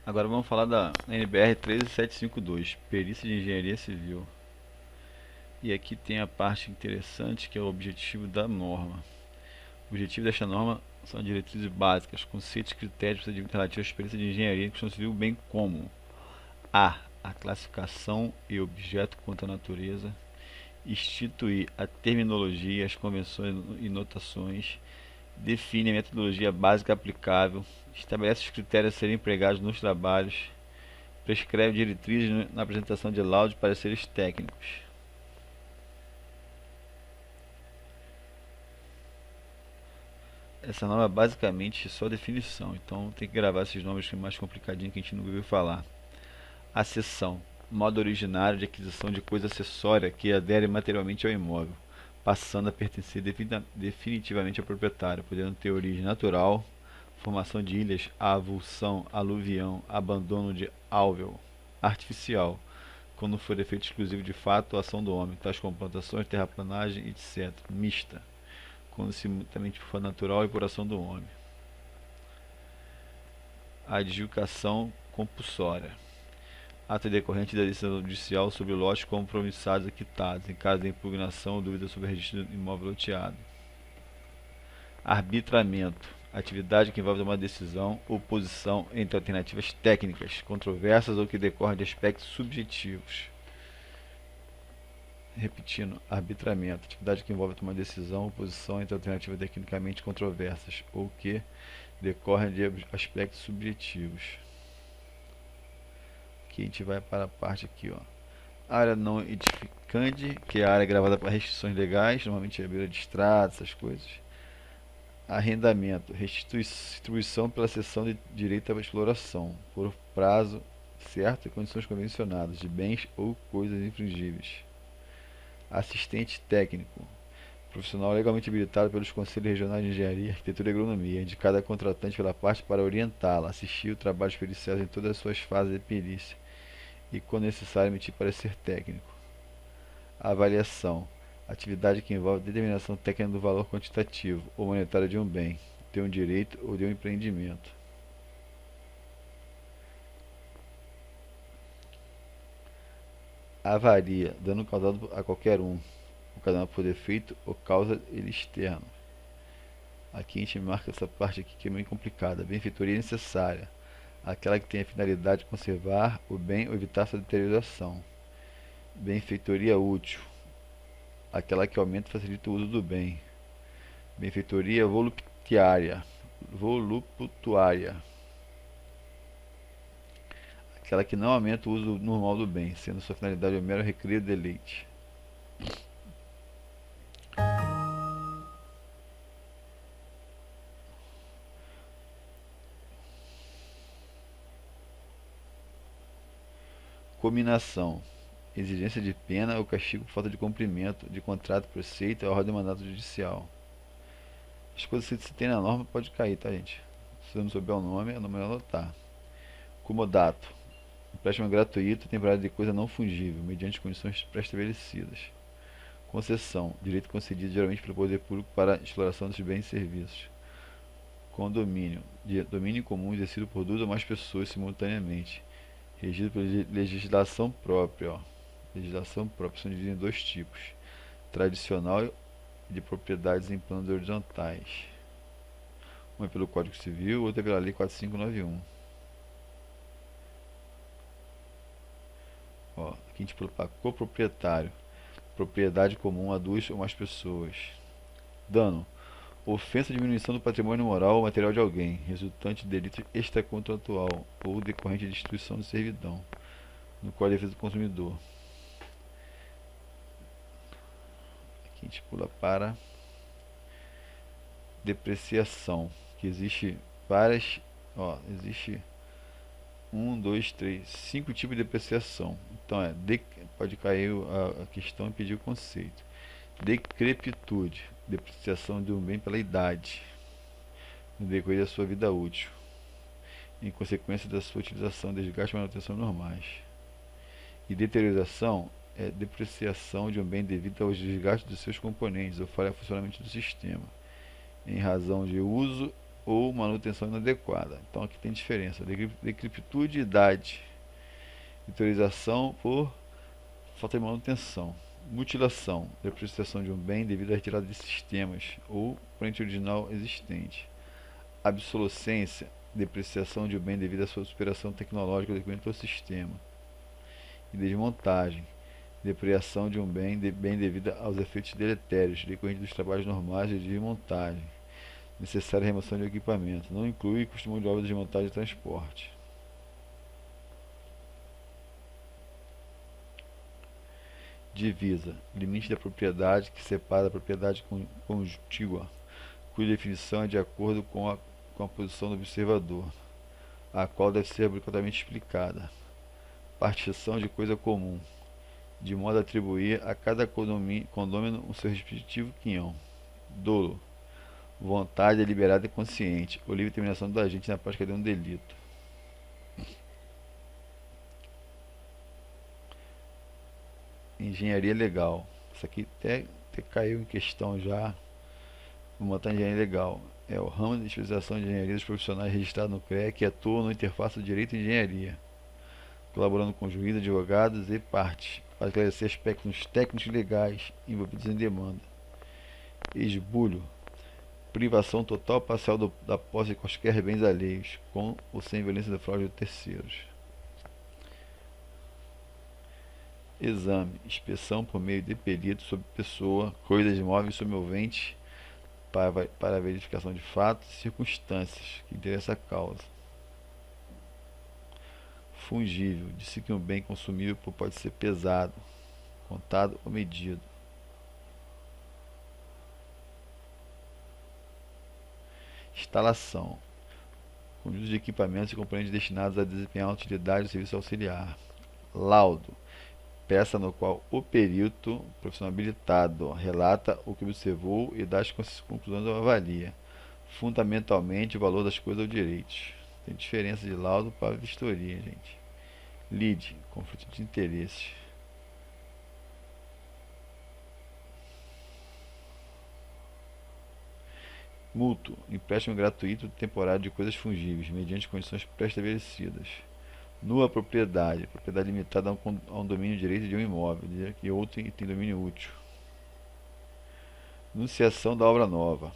Agora vamos falar da NBR 13752, Perícia de Engenharia Civil. E aqui tem a parte interessante que é o objetivo da norma. O objetivo desta norma são diretrizes básicas, conceitos e critérios relativos à experiência de engenharia em construção civil, bem como a classificação e objeto quanto à natureza, instituir a terminologia, as convenções e notações, define a metodologia básica aplicável, estabelece os critérios a serem empregados nos trabalhos, prescreve diretrizes na apresentação de laudos e pareceres técnicos. Essa norma é basicamente só definição, então tem que gravar esses nomes mais complicadinhos que a gente não ouviu falar. A seção: modo originário de aquisição de coisa acessória que adere materialmente ao imóvel, passando a pertencer definitivamente ao proprietário, podendo ter origem natural, formação de ilhas, avulsão, aluvião, abandono de alvéolo, artificial, quando for efeito exclusivo de fato ou ação do homem, tais como plantações, terraplanagem, etc. Mista, quando simultaneamente for natural e por ação do homem. Adjudicação compulsória: ato decorrente da decisão judicial sobre lotes compromissados e quitados, em caso de impugnação ou dúvida sobre o registro do imóvel loteado. Arbitramento: atividade que envolve uma decisão ou posição entre alternativas técnicas, controversas ou que decorrem de aspectos subjetivos. Repetindo: arbitramento: atividade que envolve uma decisão ou posição entre alternativas tecnicamente controversas ou que decorrem de aspectos subjetivos. Aqui a gente vai para a parte aqui, ó. Área não edificante, que é a área gravada para restrições legais, normalmente é beira de estrada, essas coisas. Arrendamento: restituição pela cessão de direito à exploração, por prazo certo e condições convencionadas, de bens ou coisas infringíveis. Assistente técnico: profissional legalmente habilitado pelos Conselhos Regionais de Engenharia, Arquitetura e Agronomia, indicado a contratante pela parte para orientá-la, assistir o trabalho periciais em todas as suas fases de perícia e, quando necessário, emitir parecer técnico. Avaliação: atividade que envolve determinação técnica do valor quantitativo ou monetário de um bem, de um direito ou de um empreendimento. Avaria: dano causado a qualquer um, ocasionado por defeito ou causa ele externo. Aqui a gente marca essa parte aqui que é meio complicada. Benfeitoria necessária: aquela que tem a finalidade de conservar o bem ou evitar sua deterioração. Benfeitoria útil: aquela que aumenta e facilita o uso do bem. Benfeitoria voluptuária: aquela que não aumenta o uso normal do bem, sendo sua finalidade o mero recreio e deleite. Cominação: exigência de pena ou castigo por falta de cumprimento de contrato, preceito ou ordem de mandato judicial. As coisas que se tem na norma pode cair, tá, gente? Se você não souber o nome, é melhor anotar. Comodato: empréstimo gratuito temporário de coisa não fungível, mediante condições pré-estabelecidas. Concessão: direito concedido geralmente pelo poder público para a exploração dos bens e serviços. Condomínio: domínio comum exercido por duas ou mais pessoas simultaneamente, regido pela legislação própria. Ó. Legislação própria são divididas em dois tipos: tradicional e de propriedades em planos horizontais. Uma é pelo Código Civil, outra é pela Lei 4591. Ó, aqui a gente pula para coproprietário: propriedade comum a duas ou mais pessoas. Dano: ofensa ou diminuição do patrimônio moral ou material de alguém, resultante de delito extracontratual ou decorrente de instituição de servidão, no qual a defesa do consumidor. Aqui a gente pula para depreciação, que existe várias, ó, existe 5 tipos de depreciação. Então pode cair a questão e pedir o conceito. Decrepitude: depreciação de um bem pela idade, no decorrer da sua vida útil, em consequência da sua utilização, desgaste e manutenção normais. E deterioração é depreciação de um bem devido aos desgastes de seus componentes ou falha funcionamento do sistema, em razão de uso ou manutenção inadequada. Então aqui tem diferença: decrepitude e idade, autorização por falta de manutenção, mutilação, depreciação de um bem devido à retirada de sistemas ou frente original existente, obsolescência, depreciação de um bem devido à sua superação tecnológica decorrente do sistema, e desmontagem, depreciação de um bem devido aos efeitos deletérios decorrentes dos trabalhos normais de desmontagem, necessária remoção de equipamento, não inclui custo de obra de desmontagem e transporte. Divisa, limite da propriedade que separa a propriedade contígua, cuja definição é de acordo com a posição do observador, a qual deve ser obrigatoriamente explicada. Partição de coisa comum, de modo a atribuir a cada condômino o seu respectivo quinhão. Dolo, vontade deliberada e consciente, ou livre determinação do agente na prática de um delito. Engenharia legal. Isso aqui até caiu em questão já. Vou botar engenharia legal. É o ramo de especialização de engenharia dos profissionais registrados no CREA que atuam no interface do direito e engenharia, colaborando com juízes, advogados e partes, para esclarecer aspectos técnicos e legais envolvidos em demanda. Esbulho, privação total ou parcial da posse de quaisquer bens alheios, com ou sem violência da fraude de terceiros. Exame, inspeção por meio de perito sobre pessoa, coisas móveis somoventes para a verificação de fatos e circunstâncias que interessam a causa. Fungível, disse que um bem consumível pode ser pesado, contado ou medido. Instalação, conjunto de equipamentos e componentes destinados a desempenhar a utilidade do serviço auxiliar. Laudo, peça no qual o perito profissional habilitado relata o que observou e dá as conclusões ou avalia, fundamentalmente o valor das coisas ou direitos. Tem diferença de laudo para vistoria, gente. Lide, conflito de interesses. Mútuo, empréstimo gratuito temporário de coisas fungíveis, mediante condições pré-estabelecidas. Nua propriedade, propriedade limitada a um domínio direito de um imóvel, que outro tem domínio útil. Enunciação da obra nova,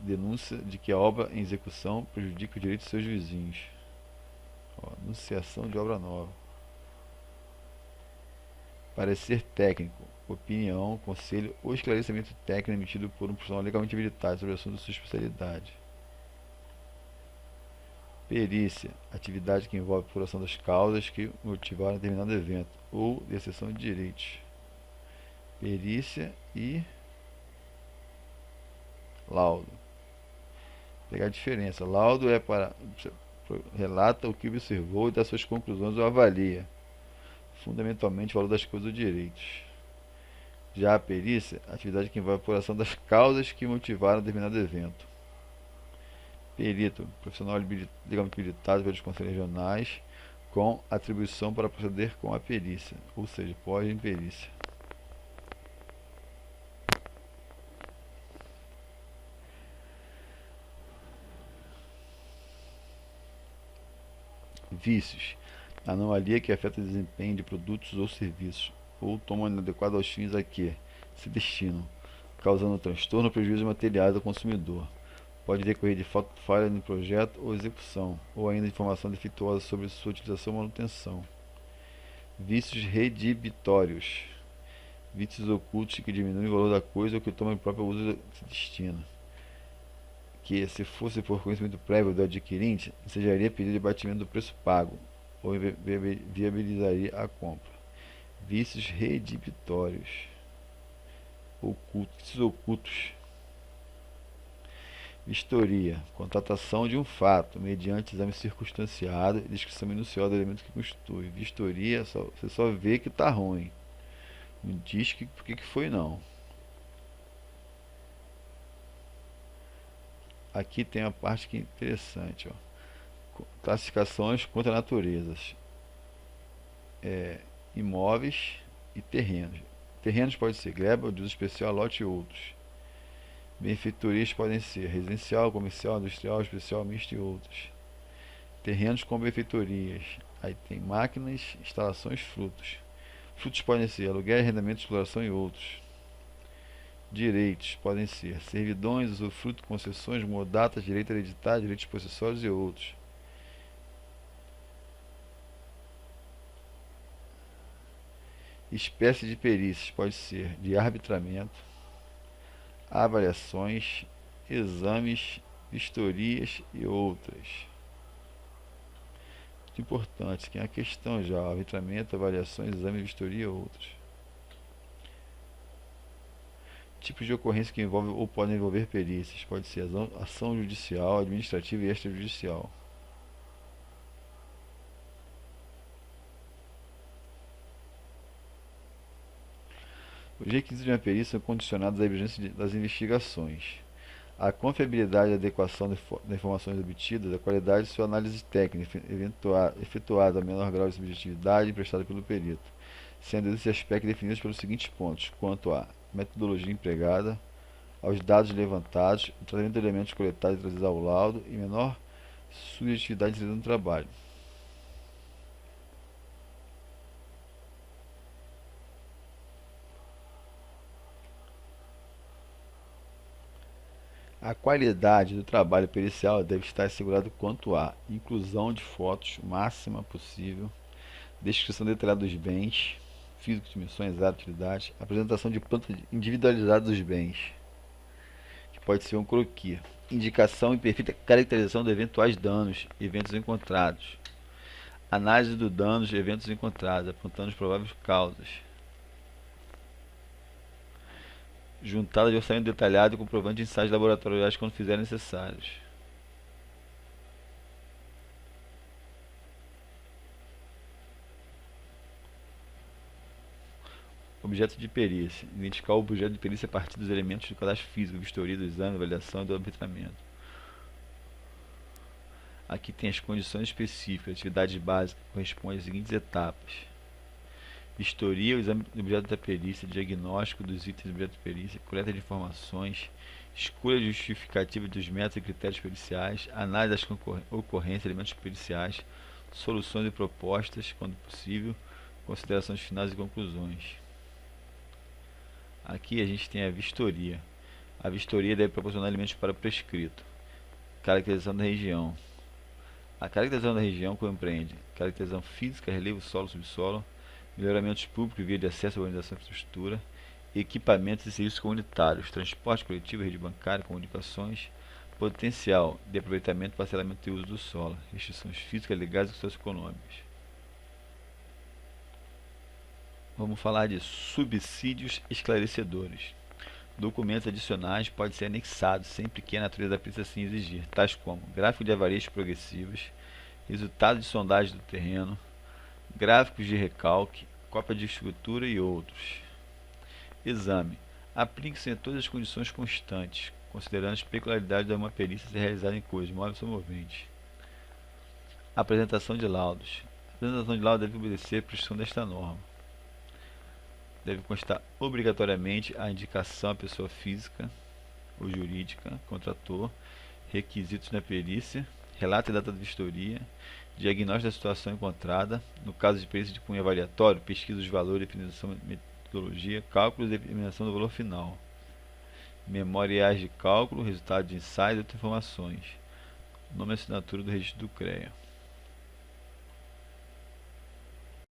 denúncia de que a obra em execução prejudica os direitos de seus vizinhos. Enunciação de obra nova. Parecer técnico, opinião, conselho ou esclarecimento técnico emitido por um profissional legalmente habilitado sobre o assunto de sua especialidade. Perícia, atividade que envolve a apuração das causas que motivaram determinado evento ou de exceção de direitos. Perícia e laudo. Pegar a diferença. Laudo é relata o que observou e dá suas conclusões ou avalia, fundamentalmente o valor das coisas ou direitos. Já a perícia, atividade que envolve a apuração das causas que motivaram determinado evento. Perito, profissional legalmente habilitado pelos conselhos regionais com atribuição para proceder com a perícia, ou seja, pós-perícia. Vícios, anomalia que afeta o desempenho de produtos ou serviços, ou toma inadequado aos fins a que se destinam, causando transtorno ou prejuízo materiais ao consumidor. Pode decorrer de falha no projeto ou execução, ou ainda informação defeituosa sobre sua utilização ou manutenção. Vícios redibitórios, vícios ocultos que diminuem o valor da coisa ou que tomam o próprio uso que se destina, que, se fosse por conhecimento prévio do adquirente, ensejaria pedido de abatimento do preço pago, ou viabilizaria a compra. Vícios redibitórios, vícios ocultos. Vistoria, constatação de um fato, mediante exame circunstanciado e descrição minuciosa do elemento que constitui. Vistoria, você só vê que está ruim. Não diz por que foi não. Aqui tem uma parte que é interessante. Ó. Classificações contra naturezas. Imóveis e terrenos. Terrenos pode ser gleba, de uso especial, lote e outros. Benfeitorias podem ser residencial, comercial, industrial, especial, misto e outros. Terrenos com benfeitorias. Aí tem máquinas, instalações, frutos. Frutos podem ser aluguel, arrendamento, exploração e outros. Direitos podem ser servidões, usufruto, concessões, modatas, direito hereditário, direitos possessórios e outros. Espécie de perícias pode ser de arbitramento, avaliações, exames, vistorias e outras. Muito importante, que é a questão já, arbitramento, avaliações, exame, vistoria e outros. Tipos de ocorrência que envolvem ou podem envolver perícias. Pode ser ação judicial, administrativa e extrajudicial. Os requisitos de uma perícia são condicionados à evidência das investigações, à confiabilidade e adequação das informações obtidas, à qualidade de sua análise técnica, efetuada a menor grau de subjetividade prestada pelo perito, sendo esses aspectos definidos pelos seguintes pontos, quanto à metodologia empregada, aos dados levantados, o tratamento de elementos coletados e trazidos ao laudo e menor subjetividade inserida no trabalho. A qualidade do trabalho pericial deve estar assegurada quanto à inclusão de fotos máxima possível, descrição detalhada dos bens, físicos, dimensões, áreas, utilidades, apresentação de planta individualizada dos bens, que pode ser um croquis, indicação e perfeita caracterização de eventuais danos, eventos encontrados, análise dos danos e eventos encontrados, apontando as prováveis causas, juntada de orçamento detalhado e comprovante de ensaios laboratoriais quando fizerem necessários. Objeto de perícia. Identificar o objeto de perícia a partir dos elementos do cadastro físico, vistoria, do exame, avaliação e do arbitramento. Aqui tem as condições específicas. Atividade básica corresponde às seguintes etapas: vistoria, o exame do objeto da perícia, diagnóstico dos itens do objeto de perícia, coleta de informações, escolha justificativa dos métodos e critérios periciais, análise das ocorrências, elementos periciais, soluções e propostas, quando possível, considerações finais e conclusões. Aqui a gente tem a vistoria. A vistoria deve proporcionar elementos para o prescrito. Caracterização da região. A caracterização da região compreende caracterização física, relevo, solo, subsolo, melhoramentos públicos, via de acesso à organização e infraestrutura, equipamentos e serviços comunitários, transporte coletivo, rede bancária, comunicações, potencial de aproveitamento, parcelamento e uso do solo, restrições físicas, legais e socioeconômicas. Vamos falar de subsídios esclarecedores. Documentos adicionais podem ser anexados sempre que a natureza da perícia assim exigir, tais como gráfico de avarias progressivas, resultados de sondagem do terreno, gráficos de recalque, cópia de estrutura e outros. Exame. Aplique-se em todas as condições constantes, considerando as peculiaridades de uma perícia ser realizada em coisas, móveis ou moventes. Apresentação de laudos. A apresentação de laudos deve obedecer à prescrição desta norma. Deve constar obrigatoriamente a indicação à pessoa física ou jurídica, contrator, requisitos da perícia, relato e data de vistoria, diagnóstico da situação encontrada, no caso de perícia de cunho avaliatório, pesquisa dos valores, definição de metodologia, cálculos e determinação do valor final, memoriais de cálculo, resultado de ensaio e outras informações, nome e assinatura do registro do CREA.